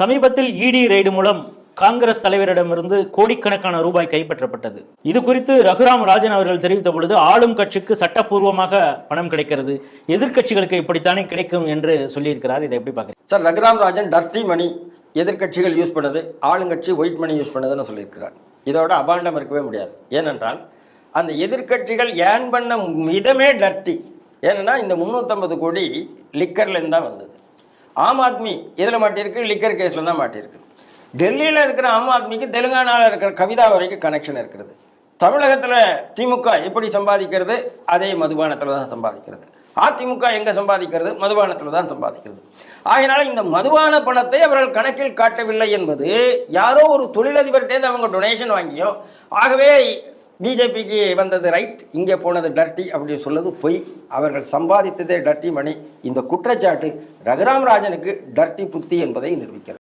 சமீபத்தில் இடி ரெய்டு மூலம் காங்கிரஸ் தலைவரிடமிருந்து கோடிக்கணக்கான ரூபாய் கைப்பற்றப்பட்டது. இது குறித்து ரகுராம் ராஜன் அவர்கள் தெரிவித்த பொழுது, ஆளும் கட்சிக்கு சட்டப்பூர்வமாக பணம் கிடைக்கிறது, எதிர்கட்சிகளுக்கு இப்படித்தானே கிடைக்கும் என்று சொல்லியிருக்கிறார். இதை எப்படி பார்க்குறீங்க சார்? ரகுராம் ராஜன் டர்ட்டி மணி எதிர்கட்சிகள் யூஸ் பண்ணது, ஆளுங்கட்சி ஒயிட் மணி யூஸ் பண்ணதுன்னு சொல்லியிருக்கிறார். இதோட அபாண்டம் இருக்கவே முடியாது. ஏனென்றால் அந்த எதிர்கட்சிகள் ஏன் பண்ண விதமே டர்ட்டி. ஏன்னா இந்த 350 கோடி லிக்கர்லேருந்து தான் வந்தது. ஆம் ஆத்மி இதில் மாட்டியிருக்கு, லிக்கர் கேஸில் தான் மாட்டியிருக்கு. டெல்லியில் இருக்கிற ஆம் ஆத்மிக்கு தெலுங்கானாவில் இருக்கிற கவிதா வரைக்கும் கனெக்ஷன் இருக்கிறது. தமிழகத்தில் திமுக எப்படி சம்பாதிக்கிறது? அதே மதுபானத்தில் தான் சம்பாதிக்கிறது. அதிமுக எங்கே சம்பாதிக்கிறது? மதுபானத்தில் தான் சம்பாதிக்கிறது. ஆகையினால இந்த மதுபான பணத்தை அவர்கள் கணக்கில் காட்டவில்லை என்பது யாரோ ஒரு தொழிலதிபர்கிட்டேருந்து அவங்க டொனேஷன் வாங்கியோ. ஆகவே பிஜேபிக்கு வந்தது ரைட், இங்கே போனது டர்ட்டி அப்படின்னு சொல்லுது பொய். அவர்கள் சம்பாதித்ததே டர்ட்டி மணி. இந்த குற்றச்சாட்டு ரகுராம் ராஜனுக்கு டர்ட்டி புத்தி என்பதை நிரூபிக்கிறது.